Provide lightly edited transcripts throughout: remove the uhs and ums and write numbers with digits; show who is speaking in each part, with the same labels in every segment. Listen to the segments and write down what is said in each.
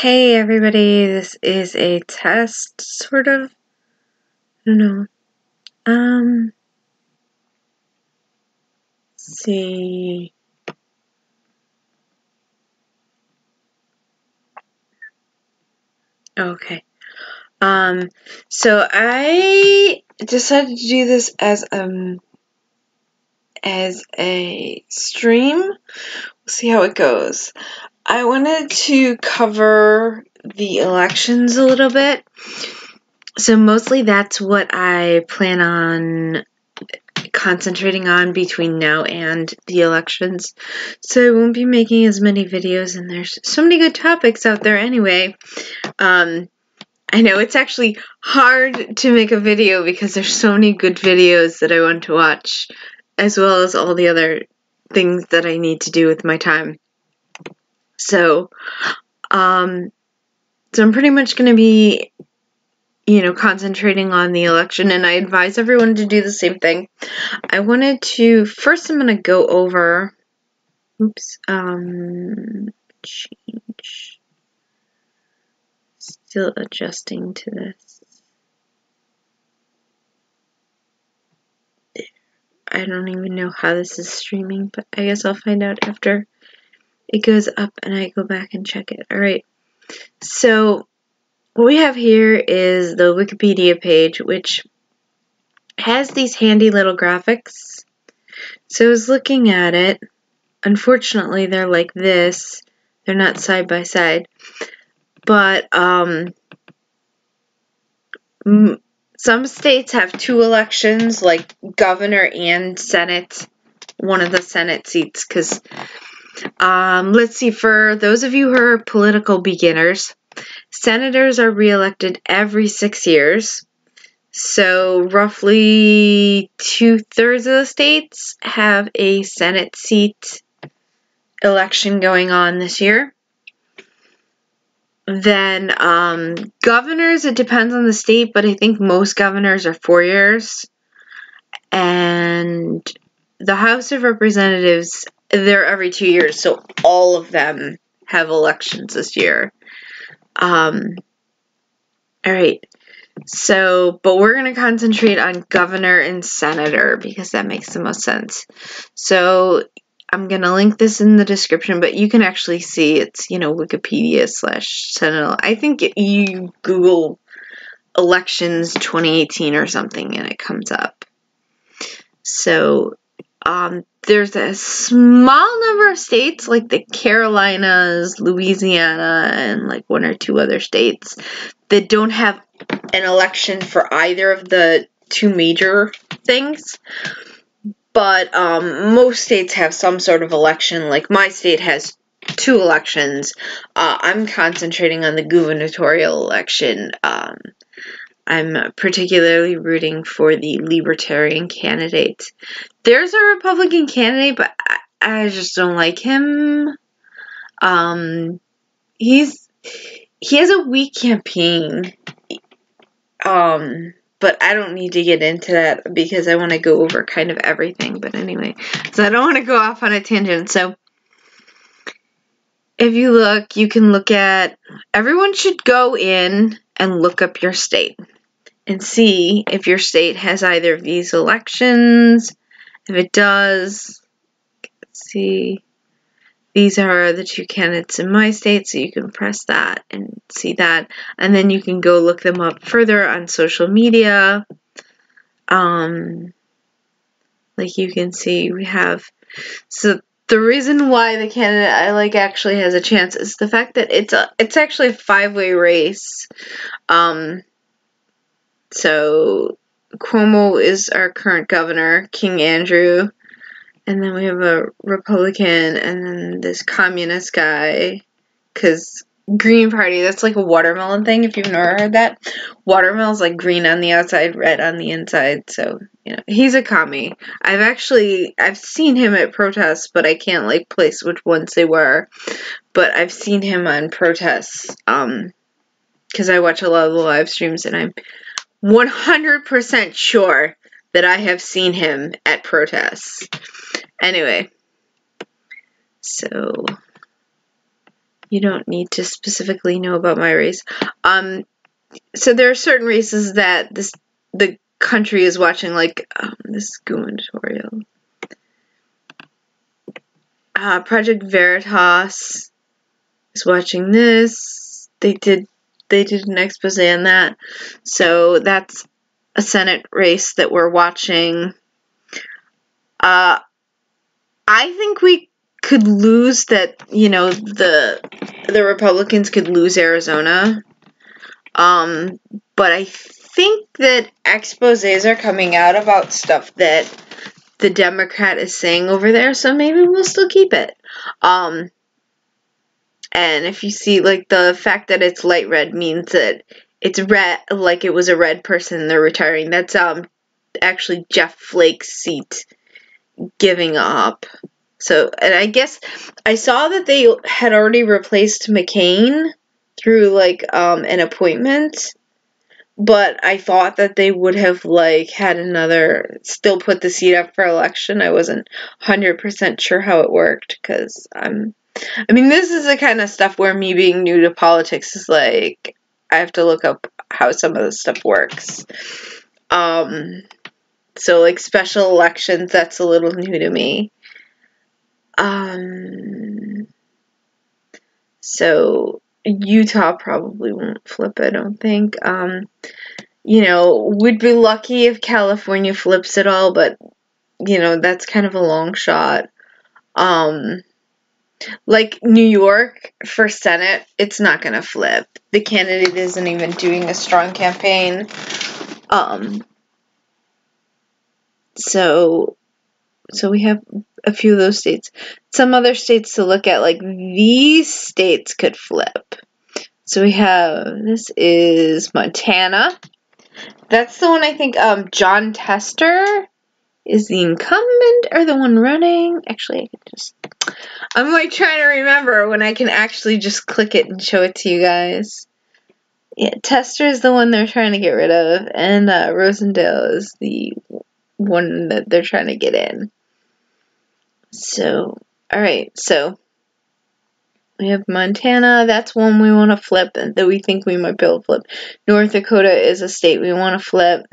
Speaker 1: Hey everybody, this is a test, sort of. I don't know. Let's see. Okay. So I decided to do this as a stream. We'll see how it goes. I wanted to cover the elections a little bit. So mostly that's what I plan on concentrating on between now and the elections. So I won't be making as many videos, and there's so many good topics out there anyway. I know it's actually hard to make a video because there's so many good videos that I want to watch, as well as all the other things that I need to do with my time. So I'm pretty much going to be, concentrating on the election, and I advise everyone to do the same thing. I wanted to, first I'm going to go over, change, still adjusting to this. I don't even know how this is streaming, but I guess I'll find out after it goes up and I go back and check it. Alright, so what we have here is the Wikipedia page, which has these handy little graphics. So I was looking at it. Unfortunately, they're like this. They're not side by side. But some states have two elections, like governor and Senate, one of the Senate seats. Because, let's see, for those of you who are political beginners, senators are reelected every 6 years. So roughly 2/3 of the states have a Senate seat election going on this year. Then governors, it depends on the state, but I think most governors are 4 years. And the House of Representatives, they're every 2 years, so all of them have elections this year. Alright, so, but we're going to concentrate on governor and senator because that makes the most sense. So I'm going to link this in the description, but you can actually see it's, Wikipedia/Senate. I think you Google elections 2018 or something and it comes up. So there's a small number of states like the Carolinas, Louisiana, and like 1 or 2 other states that don't have an election for either of the 2 major things. But most states have some sort of election. Like my state has 2 elections. I'm concentrating on the gubernatorial election. I'm particularly rooting for the Libertarian candidate. There's a Republican candidate, but I just don't like him. He has a weak campaign. But I don't need to get into that because I want to go over kind of everything. But anyway, so I don't want to go off on a tangent. So if you look, you can look at, everyone should go in and look up your state and see if your state has either of these elections. If it does, let's see, these are the 2 candidates in my state, so you can press that and see that. And then you can go look them up further on social media. Like you can see, we have, so the reason why the candidate I like actually has a chance is the fact that it's actually a 5-way race. So Cuomo is our current governor, King Andrew. And then we have a Republican, and then this communist guy, because Green Party, that's like a watermelon thing, if you've never heard that. Watermelon's like green on the outside, red on the inside, so, he's a commie. I've seen him at protests, but I can't, place which ones they were. But I've seen him on protests, because I watch a lot of the live streams, and I'm 100% sure that I have seen him at protests. Anyway, so you don't need to specifically know about my race. So there are certain races that the country is watching, like this gubernatorial. Project Veritas is watching this. They did an expose on that. So that's a Senate race that we're watching. I think we could lose that, the Republicans could lose Arizona. But I think that exposés are coming out about stuff that the Democrat is saying over there, so maybe we'll still keep it. And if you see, like, the fact that it's light red means that it's red, like it was a red person they're retiring. That's actually Jeff Flake's seat giving up. So, and I guess I saw that they had already replaced McCain through, like, an appointment, but I thought that they would have, like, still put the seat up for election. I wasn't 100% sure how it worked, because this is the kind of stuff where me being new to politics is, like, I have to look up how some of this stuff works. So, like, special elections, that's a little new to me. So Utah probably won't flip, I don't think. We'd be lucky if California flips it all, but, that's kind of a long shot. Like New York for Senate, it's not going to flip. The candidate isn't even doing a strong campaign. So we have a few of those states. Some other states to look at, like these states could flip. So we have, this is Montana. That's the one I think John Tester is the incumbent or the one running. Actually, I'm like trying to remember when I can actually just click it and show it to you guys. Yeah, Tester is the one they're trying to get rid of, and Rosendale is the one that they're trying to get in. So, alright, so we have Montana, that's one we want to flip, and that we think we might be able to flip. North Dakota is a state we want to flip.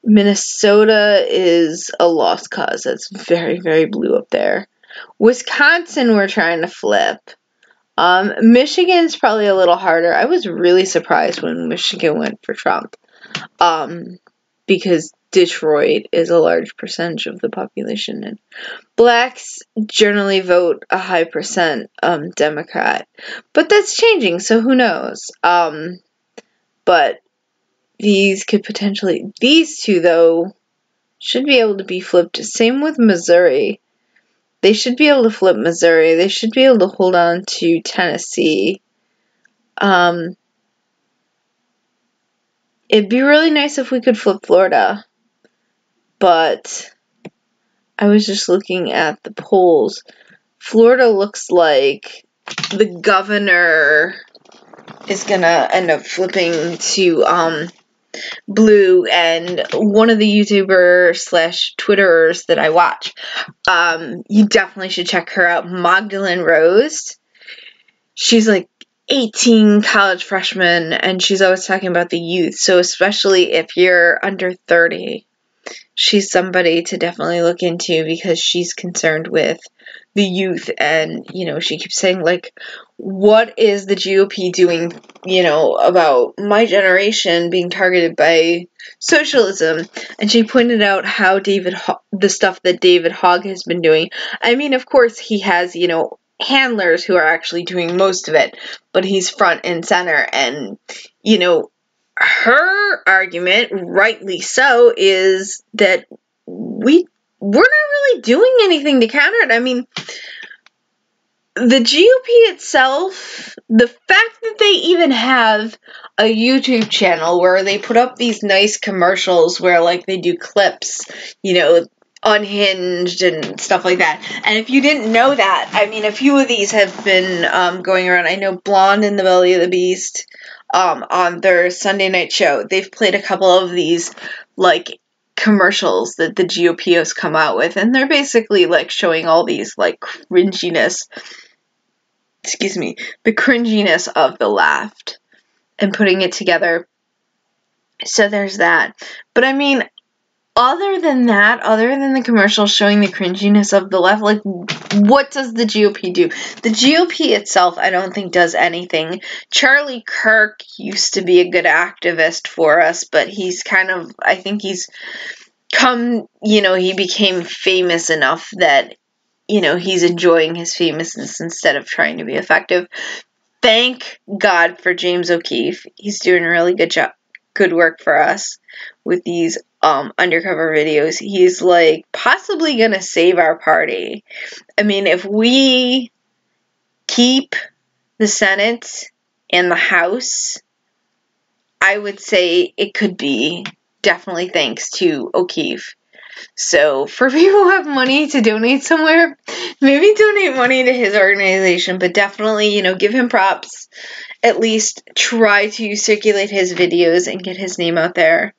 Speaker 1: Minnesota is a lost cause. That's very, very blue up there. Wisconsin we're trying to flip. Michigan's probably a little harder. I was really surprised when Michigan went for Trump. Because Detroit is a large percentage of the population, and blacks generally vote a high percent Democrat, but that's changing, so who knows. But these two though should be able to be flipped. Same with Missouri. They should be able to flip Missouri. They should be able to hold on to Tennessee. It'd be really nice if we could flip Florida, but I was just looking at the polls. Florida looks like the governor is gonna end up flipping to blue, and one of the YouTubers/Twitterers that I watch, you definitely should check her out, Magdalene Rose. She's like 18 college freshmen, and she's always talking about the youth, so especially if you're under 30, she's somebody to definitely look into, because she's concerned with the youth, and, she keeps saying, like, what is the GOP doing, about my generation being targeted by socialism, and she pointed out how the stuff that David Hogg has been doing. I mean, of course, he has, handlers who are actually doing most of it, but he's front and center, and, her argument, rightly so, is that we're not really doing anything to counter it. I mean, the GOP itself, the fact that they even have a YouTube channel where they put up these nice commercials where, like, they do clips, Unhinged and stuff like that. And if you didn't know that, I mean, a few of these have been going around. I know Blonde in the Belly of the Beast, on their Sunday night show, they've played a couple of these, like, commercials that the GOP has come out with, and they're basically, like, showing all these, like, cringiness excuse me, the cringiness of the left and putting it together. So there's that. But I mean, other than that, other than the commercial showing the cringiness of the left, like, what does the GOP do? The GOP itself, I don't think, does anything. Charlie Kirk used to be a good activist for us, but he's kind of, I think he's come, you know, he became famous enough that, you know, he's enjoying his famousness instead of trying to be effective. Thank God for James O'Keefe. He's doing a really good work for us with these undercover videos. He's like possibly gonna save our party. I mean, if we keep the Senate and the House, I would say it could be definitely thanks to O'Keefe. So for people who have money to donate somewhere, maybe donate money to his organization, but definitely, you know, give him props. At least try to circulate his videos and get his name out there.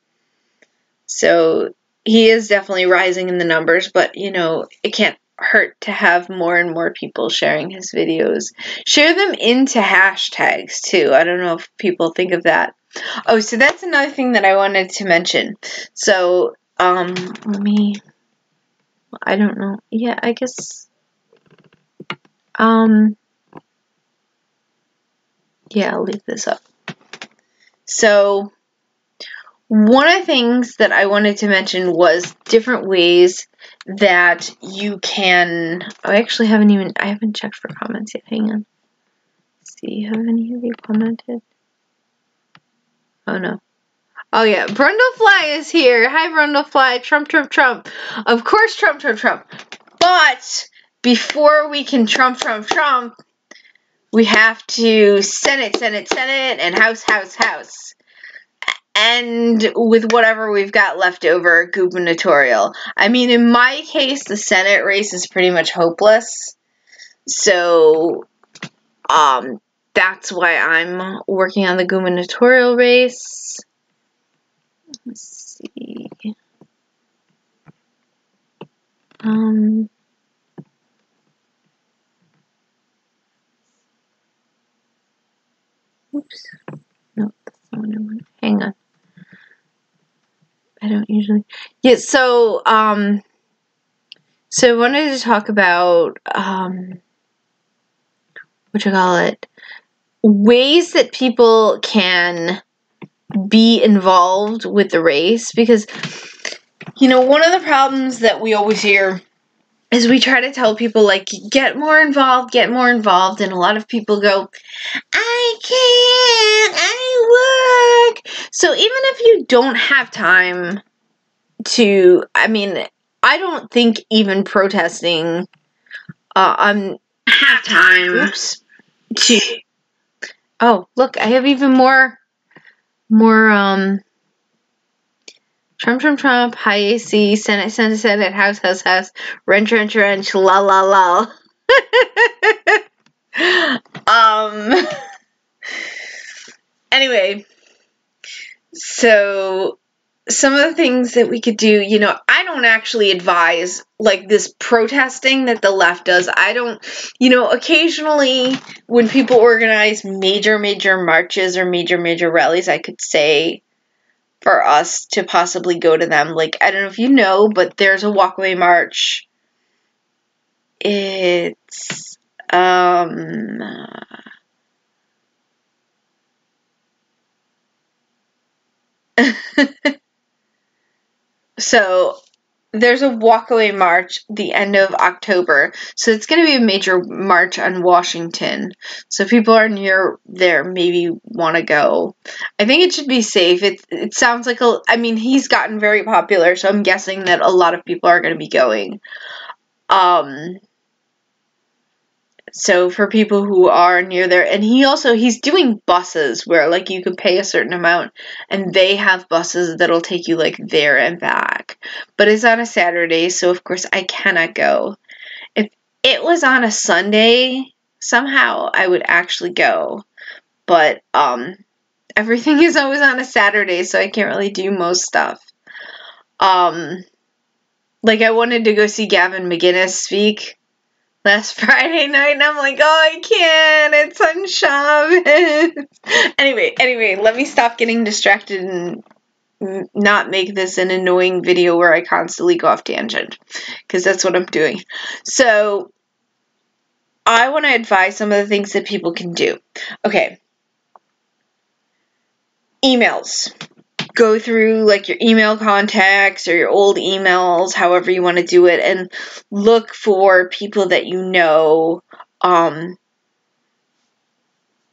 Speaker 1: So he is definitely rising in the numbers, but, you know, it can't hurt to have more and more people sharing his videos. Share them into hashtags, too. I don't know if people think of that. Oh, so that's another thing that I wanted to mention. So, I don't know. Yeah, I guess, yeah, I'll leave this up. So, one of the things that I wanted to mention was different ways that you can, I haven't checked for comments yet, hang on. Let's see, have any of you commented? Oh no. Oh yeah, Brundlefly is here. Hi Brundlefly, Trump, Trump, Trump. Of course Trump, Trump, Trump. But, before we can Trump, Trump, Trump, we have to Senate, Senate, Senate, and House, House, House. And with whatever we've got left over, gubernatorial. I mean, in my case, the Senate race is pretty much hopeless. So, that's why I'm working on the gubernatorial race. Let's see. Oops. No, that's not what I want. Hang on. I don't usually. Yeah, so I wanted to talk about, ways that people can be involved with the race, because, you know, one of the problems that we always hear is we try to tell people, like, get more involved, and a lot of people go, I can't, I work. So even if you don't have time to, I mean, I don't think even protesting, have time to, oh, look, I have even more, Trump, Trump, Trump, high AC, Senate, Senate, Senate, House, House, House, wrench, wrench, wrench, la, la, la. Anyway, so some of the things that we could do, you know, I don't actually advise, like, this protesting that the left does. I don't, you know, occasionally when people organize major marches or major rallies, I could say for us to possibly go to them. Like, I don't know if you know, but there's a walkaway march. It's, so there's a walkaway march the end of October. So it's going to be a major march on Washington. So if people are near there, maybe want to go. I think it should be safe. It sounds like I mean, he's gotten very popular, so I'm guessing that a lot of people are going to be going. So for people who are near there, and he's doing buses where, like, you can pay a certain amount and they have buses that'll take you, like, there and back. But it's on a Saturday, so of course I cannot go. If it was on a Sunday, somehow I would actually go. But everything is always on a Saturday, so I can't really do most stuff. Like, I wanted to go see Gavin McInnes speak. last Friday night, and I'm like, oh, I can't, it's on Shabbos. Anyway, let me stop getting distracted and not make this an annoying video where I constantly go off tangent, because that's what I'm doing. So, I want to advise some of the things that people can do. Okay. Emails. Go through like your email contacts or your old emails, however you want to do it, and look for people that you know,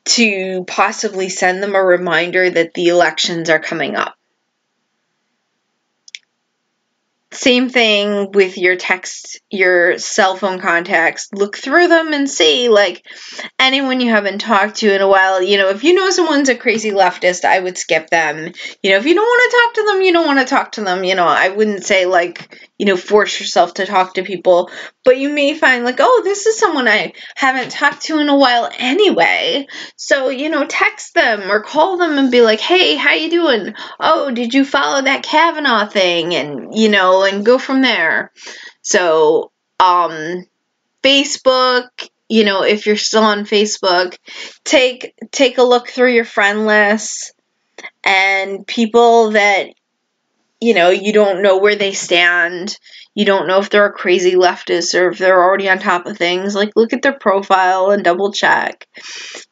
Speaker 1: to possibly send them a reminder that the elections are coming up. Same thing with your text, your cell phone contacts. Look through them and see, like, anyone you haven't talked to in a while. You know, if you know someone's a crazy leftist, I would skip them. You know, if you don't want to talk to them, you don't want to talk to them. You know, I wouldn't say, like, you know, force yourself to talk to people. But you may find, like, oh, this is someone I haven't talked to in a while anyway. So, you know, text them or call them and be like, hey, how you doing? Oh, did you follow that Kavanaugh thing? And, you know, and go from there. So, Facebook, you know, if you're still on Facebook, take a look through your friend list and people that, you know, you don't know where they stand. You don't know if they're a crazy leftist or if they're already on top of things. Like, look at their profile and double check,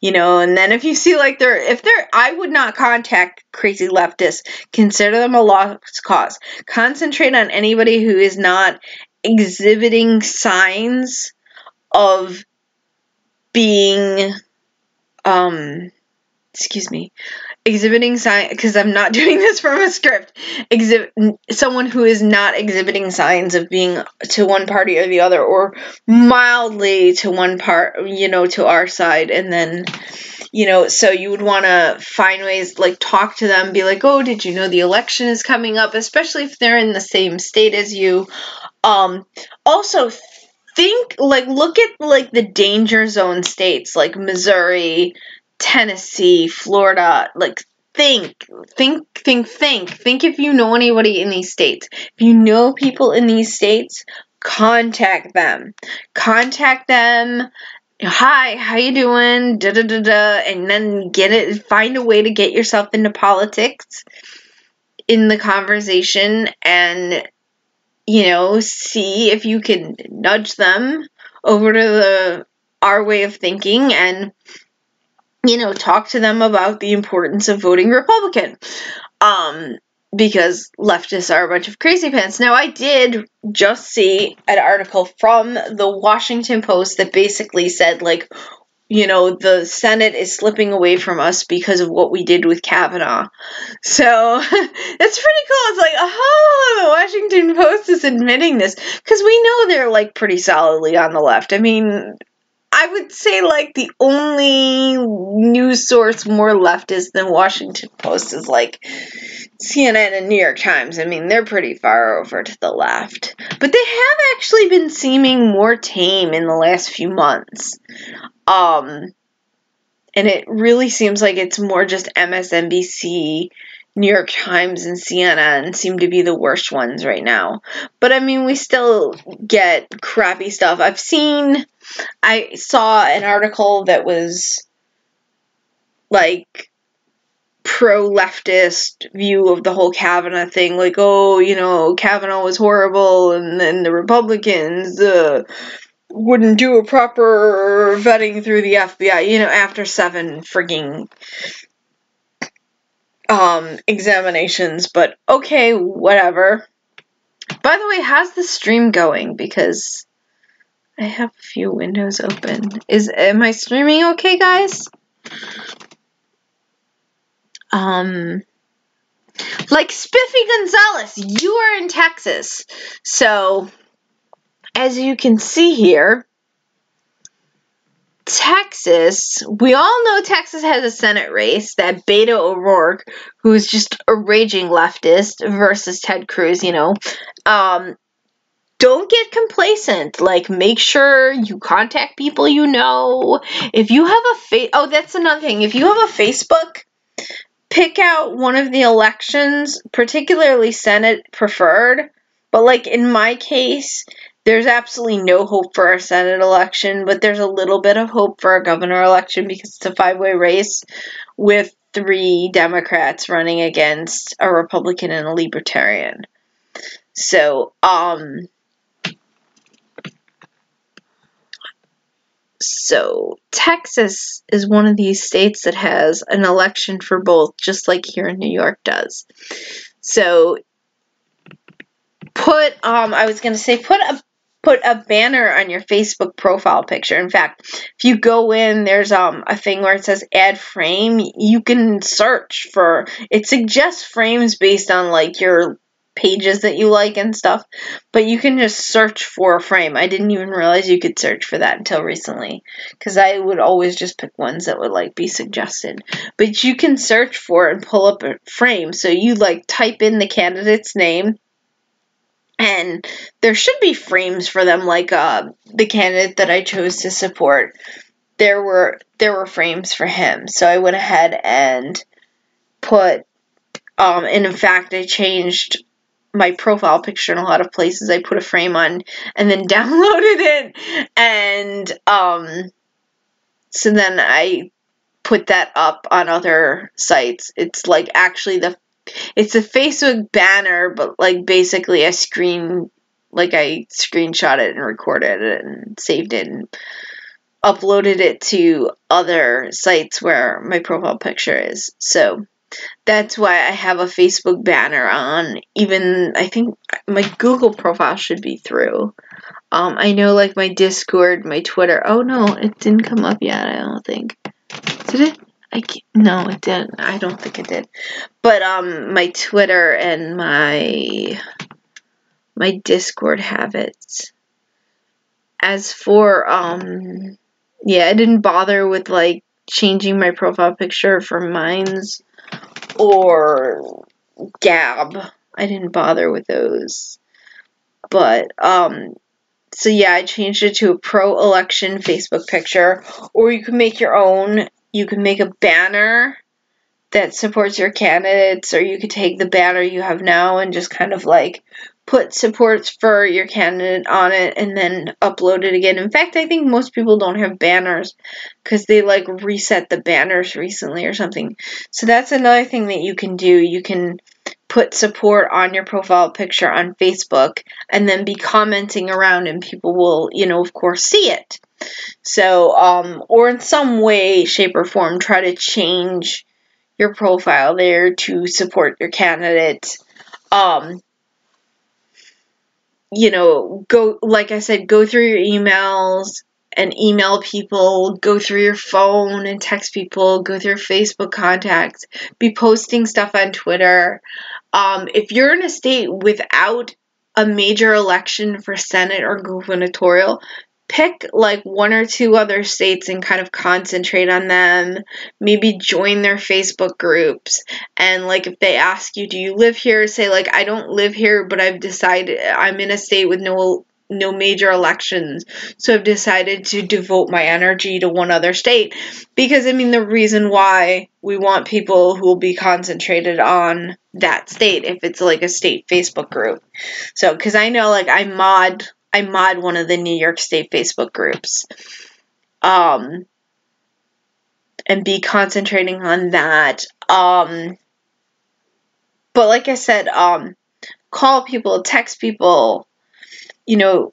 Speaker 1: you know, and then if you see like I would not contact crazy leftists. Consider them a lost cause. Concentrate on anybody who is not exhibiting signs of being, exhibiting sign, because I'm not doing this from a script, someone who is not exhibiting signs of being to one party or the other, or mildly to one part, you know, to our side, and then, you know, so you would want to find ways, like, talk to them, be like, oh, did you know the election is coming up, especially if they're in the same state as you. Also, look at, like, the danger zone states, like Missouri, Tennessee, Florida. Like, think if you know anybody in these states. If you know people in these states, contact them. Hi, how you doing? And then find a way to get yourself into politics in the conversation, and, you know, see if you can nudge them over to our way of thinking, and, you know, talk to them about the importance of voting Republican. Because leftists are a bunch of crazy pants. Now, I did just see an article from the Washington Post that basically said, like, you know, the Senate is slipping away from us because of what we did with Kavanaugh. So, that's pretty cool. It's like, oh, the Washington Post is admitting this. Because we know they're, like, pretty solidly on the left. I mean, I would say, like, the only news source more leftist than Washington Post is, like, CNN and New York Times. I mean, they're pretty far over to the left. But they have actually been seeming more tame in the last few months. And it really seems like it's more just MSNBC, New York Times, and CNN seem to be the worst ones right now. But, I mean, we still get crappy stuff. I saw an article that was, like, pro-leftist view of the whole Kavanaugh thing. Like, oh, you know, Kavanaugh was horrible, and then the Republicans, wouldn't do a proper vetting through the FBI, you know, after 7 frigging examinations. But okay, whatever. By the way, how's the stream going? Because I have a few windows open. Am I streaming okay, guys? Like Spiffy Gonzalez, you are in Texas. So, as you can see here, Texas, we all know Texas has a Senate race, that Beto O'Rourke, who's just a raging leftist, versus Ted Cruz, you know. Don't get complacent. Like, make sure you contact people you know. If you have that's another thing. If you have a Facebook, pick out one of the elections, particularly Senate preferred. But, like, in my case, there's absolutely no hope for our Senate election, but there's a little bit of hope for our governor election because it's a 5-way race with 3 Democrats running against a Republican and a Libertarian. So, Texas is one of these states that has an election for both, just like here in New York does. So, put a banner on your Facebook profile picture. In fact, if you go in, there's a thing where it says add frame. You can search for, it suggests frames based on like your pages that you like and stuff, but you can just search for a frame. I didn't even realize you could search for that until recently, because I would always just pick ones that would like be suggested. But you can search for and pull up a frame. So you like type in the candidate's name, and there should be frames for them, like the candidate that I chose to support. There were frames for him, so I went ahead and put. And in fact, I changed my profile picture in a lot of places. I put a frame on and then downloaded it, and so then I put that up on other sites. It's like actually it's a Facebook banner, but like basically I screenshot it and recorded it and saved it and uploaded it to other sites where my profile picture is. So that's why I have a Facebook banner on. Even I think my Google profile should be through. I know like my Discord, my Twitter. Oh no, it didn't come up yet, I don't think. Did it? No, it didn't. I don't think it did. But my Twitter and my Discord have it. As for yeah, I didn't bother with like changing my profile picture for Minds or Gab. I didn't bother with those. But so yeah, I changed it to a pro-election Facebook picture, or you can make your own. You can make a banner that supports your candidates, or you could take the banner you have now and just kind of like put supports for your candidate on it and then upload it again. In fact, I think most people don't have banners because they like reset the banners recently or something. So that's another thing that you can do. You can put support on your profile picture on Facebook and then be commenting around, and people will, of course, see it. So, or in some way, shape, or form, try to change your profile there to support your candidate. Go, like I said, go through your emails and email people, go through your phone and text people, go through your Facebook contacts, be posting stuff on Twitter. If you're in a state without a major election for Senate or gubernatorial, pick like 1 or 2 other states and kind of concentrate on them. Maybe join their Facebook groups. And like if they ask you, do you live here? Say like, I don't live here, but I've decided I'm in a state with no major elections. So I've decided to devote my energy to one other state. Because I mean, the reason why we want people who will be concentrated on that state, if it's like a state Facebook group. So, because I know like I mod one of the New York State Facebook groups, and be concentrating on that. But like I said, call people, text people. You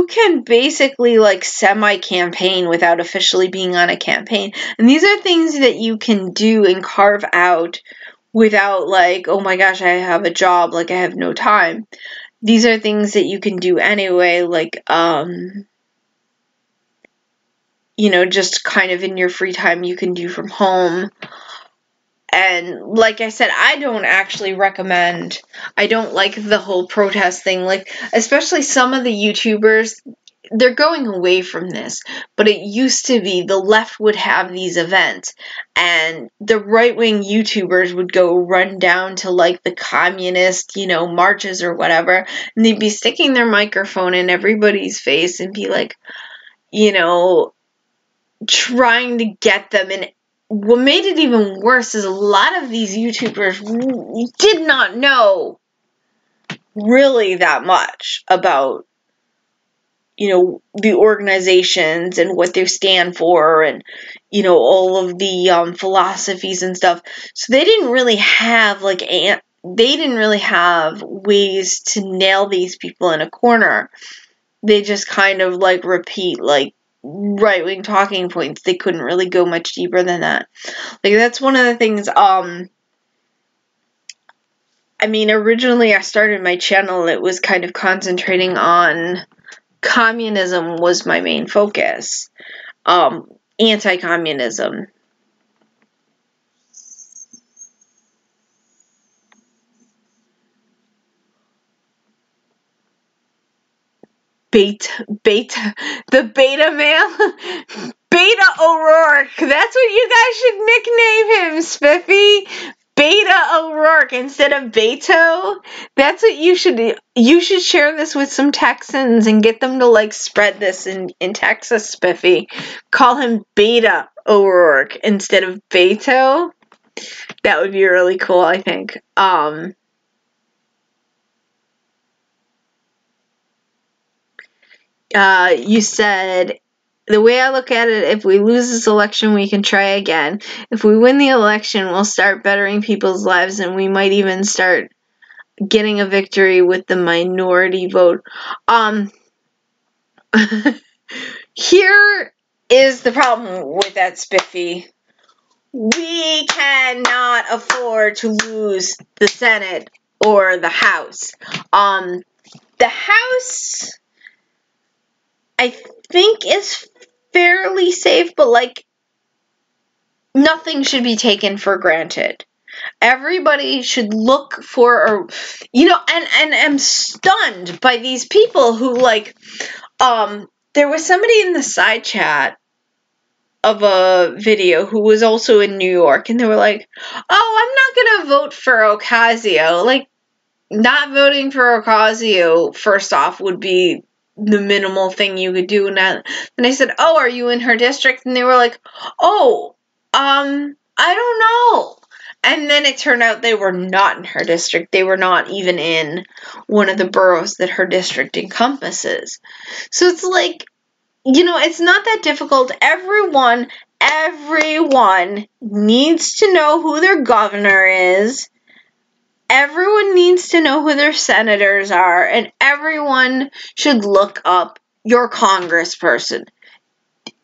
Speaker 1: can basically like semi-campaign without officially being on a campaign. And these are things that you can do and carve out without like, oh my gosh, I have a job, like I have no time. These are things that you can do anyway, like, just kind of in your free time you can do from home. And like I said, I don't actually recommend, I don't like the whole protest thing, like, especially some of the YouTubers, they're going away from this, but it used to be the left would have these events, and the right-wing YouTubers would go run down to, like, the communist, marches or whatever, and they'd be sticking their microphone in everybody's face and be, like, trying to get them. And what made it even worse is a lot of these YouTubers did not know really that much about the organizations and what they stand for, and all of the philosophies and stuff. So they didn't really have ways to nail these people in a corner. They just kind of repeat right-wing talking points. They couldn't really go much deeper than that. That's one of the things. Originally I started my channel, it was kind of concentrating on communism was my main focus. Anti-communism. The beta male? Beta ORourke. That's what you guys should nickname him, Spiffy. Beta ORourke instead of Beto. That's what you should share this with some Texans and get them to spread this in Texas, Spiffy. Call him Beta ORourke instead of Beto. That would be really cool, I think. You said, the way I look at it, if we lose this election, we can try again. If we win the election, we'll start bettering people's lives, and we might even start getting a victory with the minority vote. Here is the problem with that, Spiffy. We cannot afford to lose the Senate or the House. The House, I think, is fairly safe, but nothing should be taken for granted. Everybody should look for, and I'm stunned by these people who there was somebody in the side chat of a video who was also in New York, and they were like, oh, I'm not gonna vote for Ocasio. Not voting for Ocasio, first off, would be the minimal thing you could do. And I said, oh, are you in her district? And they were like, oh, I don't know. And then it turned out they were not in her district. They were not even in one of the boroughs that her district encompasses. So it's it's not that difficult. Everyone needs to know who their governor is. Everyone needs to know who their senators are, and everyone should look up your congressperson.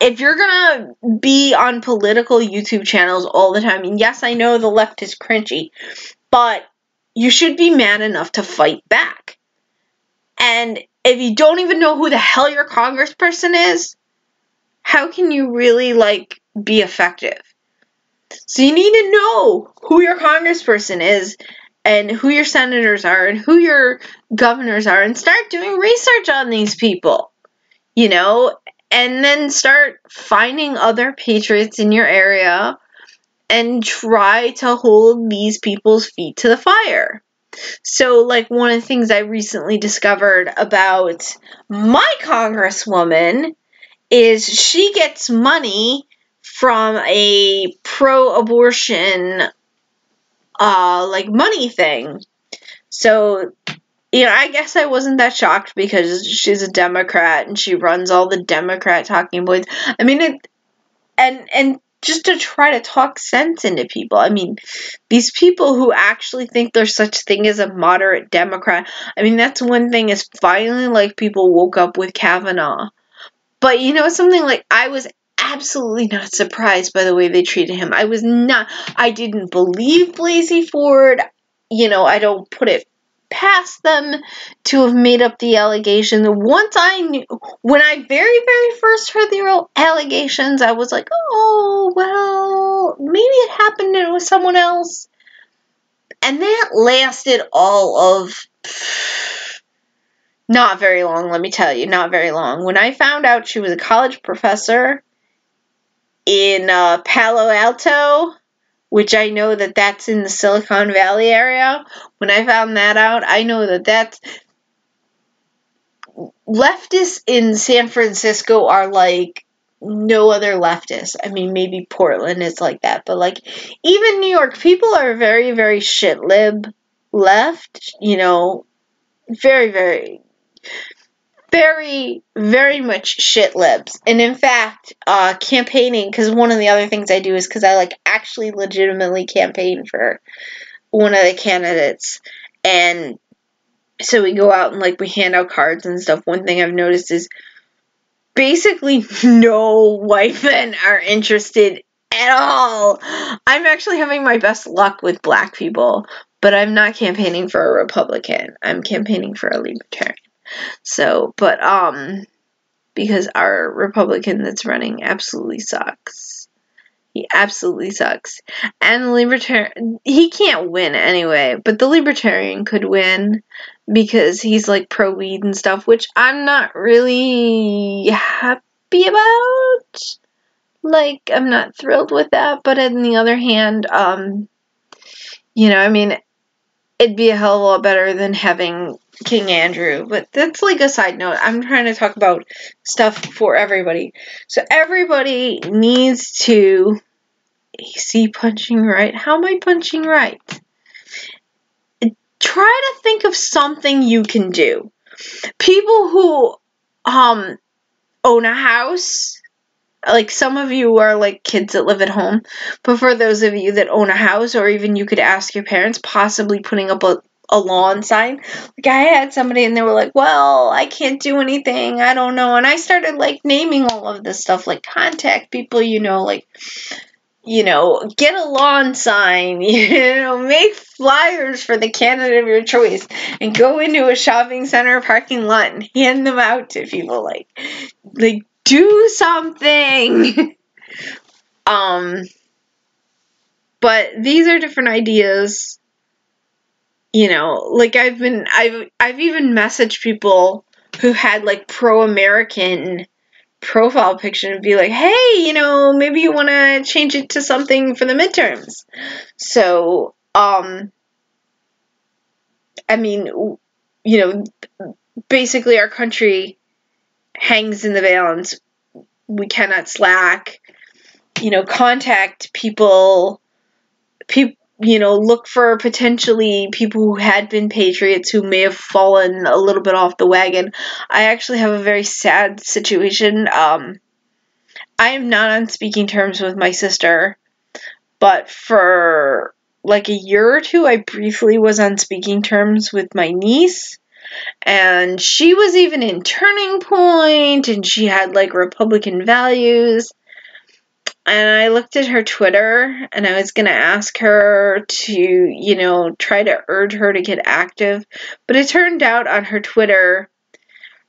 Speaker 1: If you're gonna be on political YouTube channels all the time, and yes, I know the left is cringy, but you should be man enough to fight back. And if you don't even know who the hell your congressperson is, how can you really, be effective? So you need to know who your congressperson is, and who your senators are, and who your governors are, and start doing research on these people, and then start finding other patriots in your area and try to hold these people's feet to the fire. So, one of the things I recently discovered about my congresswoman is she gets money from a pro-abortion money thing. So, I guess I wasn't that shocked because she's a Democrat and she runs all the Democrat talking points. And just to try to talk sense into people. These people who actually think there's such thing as a moderate Democrat. That's one thing, is finally people woke up with Kavanaugh. But something, I was absolutely not surprised by the way they treated him. I didn't believe Blasey Ford. I don't put it past them to have made up the allegation. Once I knew, when I very, very first heard the allegations, I was like, oh, well, maybe it happened and it was someone else. And that lasted all of... not very long, let me tell you, not very long. When I found out she was a college professor in Palo Alto, which I know that that's in the Silicon Valley area, when I found that out, I know that that's... leftists in San Francisco are like no other leftists. Maybe Portland is like that, but even New York, people are very, very shit-lib left, very, very... very, very much shit libs. And in fact, campaigning, because one of the other things I do is because I like actually legitimately campaign for one of the candidates. And so we go out and like we hand out cards and stuff. One thing I've noticed is basically no white men are interested at all. I'm actually having my best luck with black people, but I'm not campaigning for a Republican. I'm campaigning for a Libertarian. So, but, because our Republican that's running absolutely sucks. He absolutely sucks. And the Libertarian, he can't win anyway, but the Libertarian could win because he's like pro-weed and stuff, which I'm not really happy about. Like, I'm not thrilled with that, but on the other hand, you know, I mean, it'd be a hell of a lot better than having King Andrew, but that's like a side note. I'm trying to talk about stuff for everybody. So everybody needs to, AC punching right. How am I punching right? Try to think of something you can do. People who own a house, like some of you are like kids that live at home, but for those of you that own a house, or even you could ask your parents, possibly putting up a lawn sign. Like I had somebody and they were like, well, I can't do anything, I don't know. And I started like naming all of this stuff, like contact people, you know, like, you know, get a lawn sign, you know, make flyers for the candidate of your choice, and go into a shopping center parking lot and hand them out to people, like do something. But these are different ideas. You know, like I've even messaged people who had like pro-American profile picture and be like, hey, you know, maybe you want to change it to something for the midterms. So, I mean, you know, basically our country hangs in the balance. We cannot slack. You know, contact people, you know, look for potentially people who had been patriots who may have fallen a little bit off the wagon. I actually have a very sad situation. I am not on speaking terms with my sister, but for like a year or two, I briefly was on speaking terms with my niece, and she was even in Turning Point, and she had like Republican values. And I looked at her Twitter, and I was going to ask her to, you know, try to urge her to get active. But it turned out on her Twitter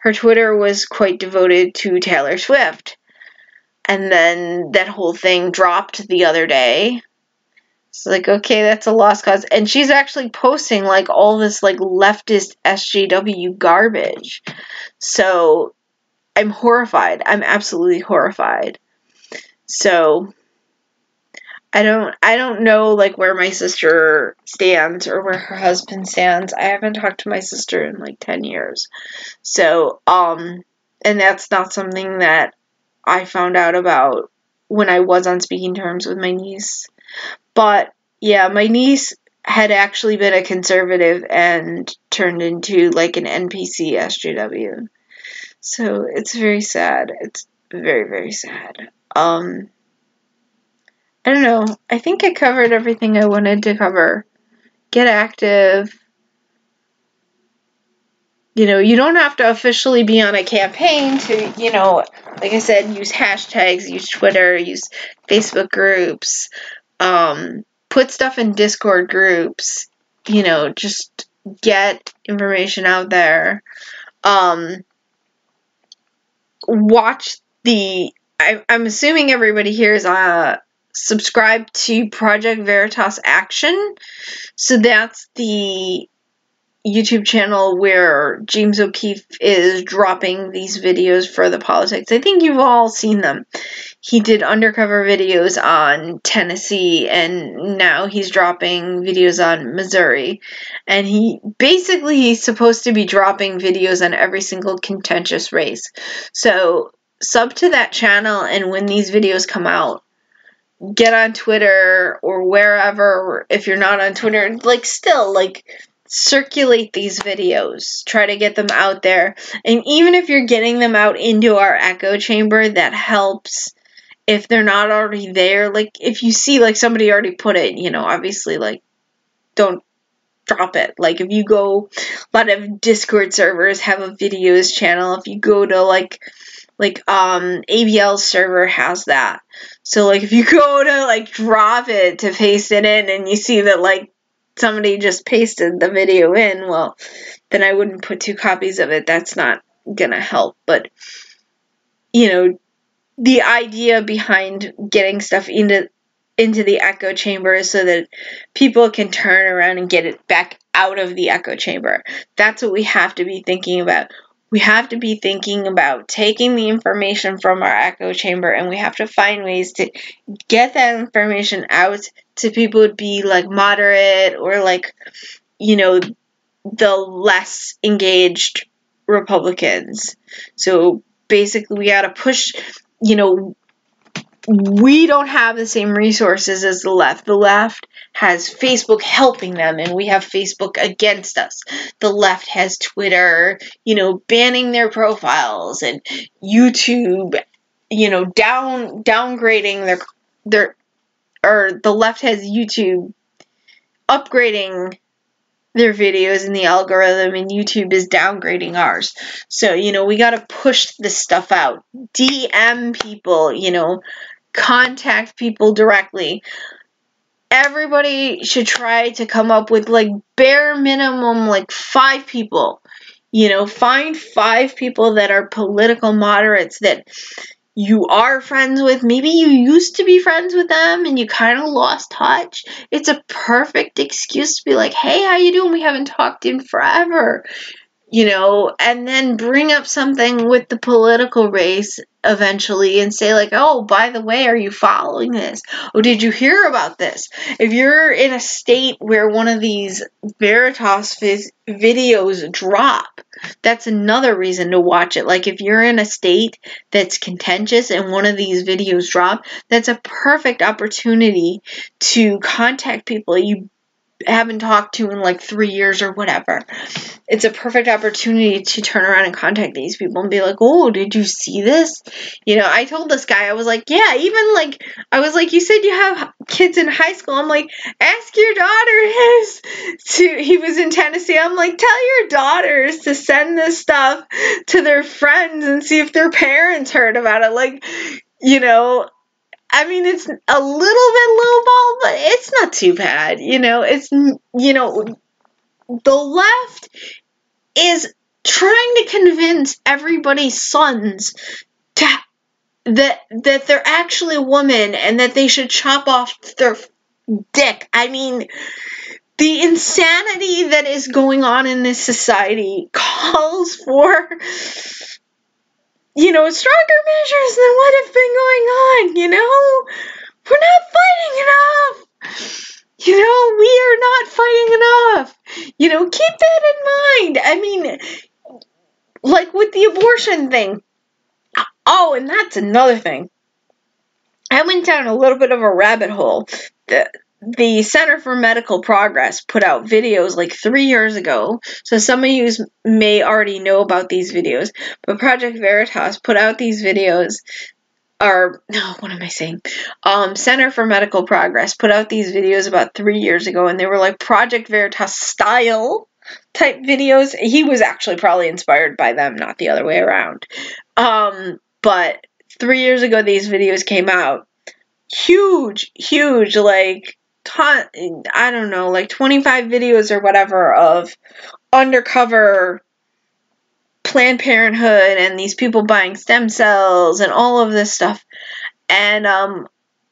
Speaker 1: was quite devoted to Taylor Swift. And then that whole thing dropped the other day. It's like, okay, that's a lost cause. And she's actually posting, like, all this, like, leftist SJW garbage. So, I'm horrified. I'm absolutely horrified. So, I don't know, like, where my sister stands or where her husband stands. I haven't talked to my sister in, like, 10 years. So, and that's not something that I found out about when I was on speaking terms with my niece. But, yeah, my niece had actually been a conservative and turned into, like, an NPC SJW. So, it's very sad. It's very, very sad. I don't know. I think I covered everything I wanted to cover. Get active. You know, you don't have to officially be on a campaign to, you know, like I said, use hashtags, use Twitter, use Facebook groups, put stuff in Discord groups, you know, just get information out there. Watch I'm assuming everybody here is subscribe to Project Veritas Action. So that's the YouTube channel where James O'Keefe is dropping these videos for the politics. I think you've all seen them. He did undercover videos on Tennessee, and now he's dropping videos on Missouri. And he's supposed to be dropping videos on every single contentious race. So sub to that channel, and when these videos come out, get on Twitter or wherever. If you're not on Twitter, like, still, like, circulate these videos, try to get them out there. And even if you're getting them out into our echo chamber, that helps if they're not already there. Like, if you see, like, somebody already put it, you know, obviously, like, don't drop it. Like, if you go, a lot of Discord servers have a videos channel. If you go to, like, ABL's server has that. So, like, if you go to, like, drop it to paste it in and you see that, like, somebody just pasted the video in, well, then I wouldn't put 2 copies of it. That's not gonna help. But, you know, the idea behind getting stuff into the echo chamber is so that people can turn around and get it back out of the echo chamber. That's what we have to be thinking about. We have to be thinking about taking the information from our echo chamber, and we have to find ways to get that information out to people who'd be, like, moderate or, like, you know, the less engaged Republicans. So basically we gotta push, you know, we don't have the same resources as the left. The left has Facebook helping them, and we have Facebook against us. The left has Twitter, you know, banning their profiles, and YouTube, you know, downgrading or the left has YouTube upgrading their videos in the algorithm, and YouTube is downgrading ours. So, you know, we gotta push this stuff out. DM people, you know, contact people directly. Everybody should try to come up with, like, bare minimum, like, 5 people. You know, find 5 people that are political moderates that you are friends with. Maybe you used to be friends with them and you kind of lost touch. It's a perfect excuse to be like, hey, how you doing? We haven't talked in forever. You know, and then bring up something with the political race eventually and say, like, oh, by the way, are you following this? Oh, did you hear about this? If you're in a state where one of these Veritas videos drop, that's another reason to watch it. Like, if you're in a state that's contentious and one of these videos drop, that's a perfect opportunity to contact people you haven't talked to in, like, 3 years or whatever. It's a perfect opportunity to turn around and contact these people and be like, oh, did you see this? You know, I told this guy, I was like, yeah, even, like, I was like, you said you have kids in high school. I'm like, ask your daughter he was in Tennessee. I'm like, tell your daughters to send this stuff to their friends and see if their parents heard about it. Like, you know, I mean, it's a little bit lowball, but it's not too bad. You know, it's, you know, the left is trying to convince everybody's sons that they're actually a woman and that they should chop off their dick. I mean, the insanity that is going on in this society calls for, you know, stronger measures than what have been going on, you know? We're not fighting enough. You know, we are not fighting enough. You know, keep that in mind. I mean, like with the abortion thing. Oh, and that's another thing. I went down a little bit of a rabbit hole. The Center for Medical Progress put out videos like 3 years ago. So some of you may already know about these videos. But Project Veritas put out these videos. What am I saying? Center for Medical Progress put out these videos about 3 years ago, and they were like Project Veritas style type videos. He was actually probably inspired by them, not the other way around. But 3 years ago, these videos came out. Huge, like, I don't know, like 25 videos or whatever of undercover Planned Parenthood and these people buying stem cells and all of this stuff. And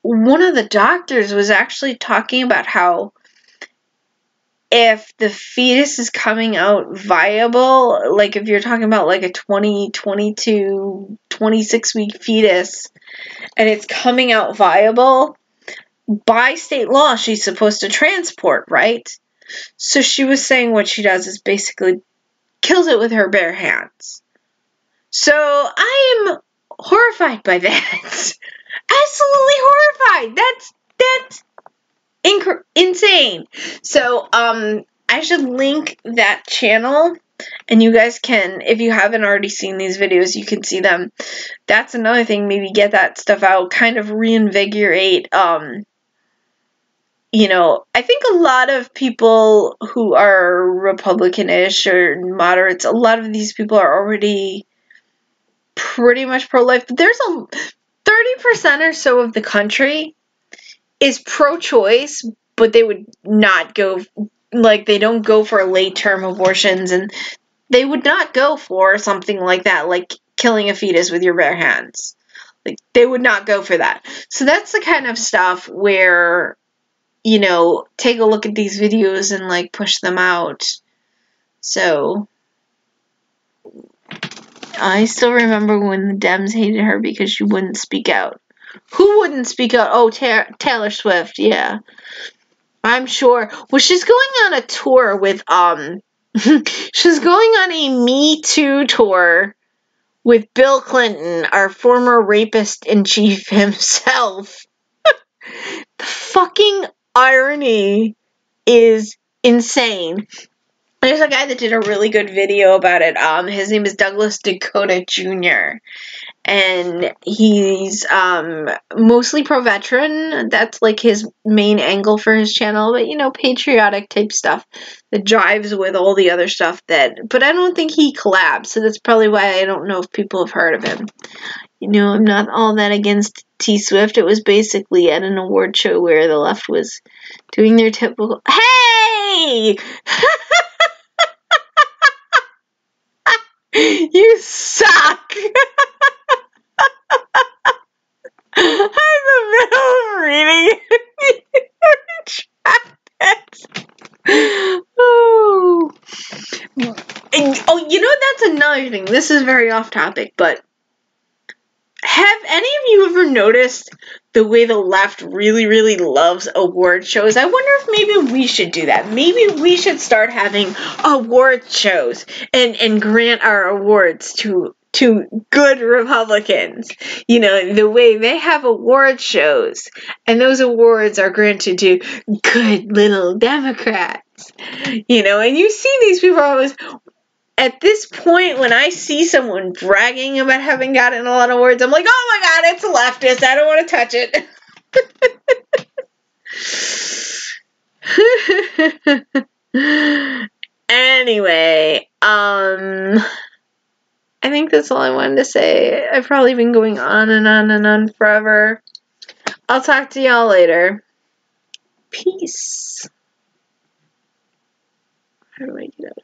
Speaker 1: one of the doctors was actually talking about how if the fetus is coming out viable, like if you're talking about like a 20, 22, 26-week fetus and it's coming out viable, by state law, she's supposed to transport, right? So she was saying what she does is basically kills it with her bare hands. So I am horrified by that. Absolutely horrified. That's insane. So I should link that channel, and you guys can, if you haven't already seen these videos, you can see them. That's another thing, maybe get that stuff out, kind of reinvigorate, you know, I think a lot of people who are Republican-ish or moderates, a lot of these people are already pretty much pro-life. But there's a 30% or so of the country is pro-choice, but they would not go, like, they don't go for late-term abortions, and they would not go for something like that, like killing a fetus with your bare hands. Like, they would not go for that. So that's the kind of stuff where, you know, take a look at these videos and, like, push them out. So, I still remember when the Dems hated her because she wouldn't speak out. Who wouldn't speak out? Oh, Taylor Swift, yeah. I'm sure. Well, she's going on a tour with, she's going on a Me Too tour with Bill Clinton, our former rapist-in-chief himself. The fucking irony is insane. There's a guy that did a really good video about it. His name is Douglas Dakota Jr. And he's mostly pro-veteran. That's like his main angle for his channel. But, you know, patriotic type stuff that jives with all the other stuff that... But I don't think he collabs, so that's probably why I don't know if people have heard of him. You know, I'm not all that against T-Swift. It was basically at an award show where the left was doing their typical... Hey! You suck! I'm in the middle of reading Oh. Oh, you know, that's another thing. This is very off topic, but have any of you ever noticed the way the left really, really loves award shows? I wonder if maybe we should do that. Maybe we should start having award shows and grant our awards to good Republicans. You know, the way they have award shows, and those awards are granted to good little Democrats. You know, and you see these people always... At this point, when I see someone bragging about having gotten a lot of awards, I'm like, oh my god, it's a leftist. I don't want to touch it. Anyway, I think that's all I wanted to say. I've probably been going on and on and on forever. I'll talk to y'all later. Peace. How do I get out?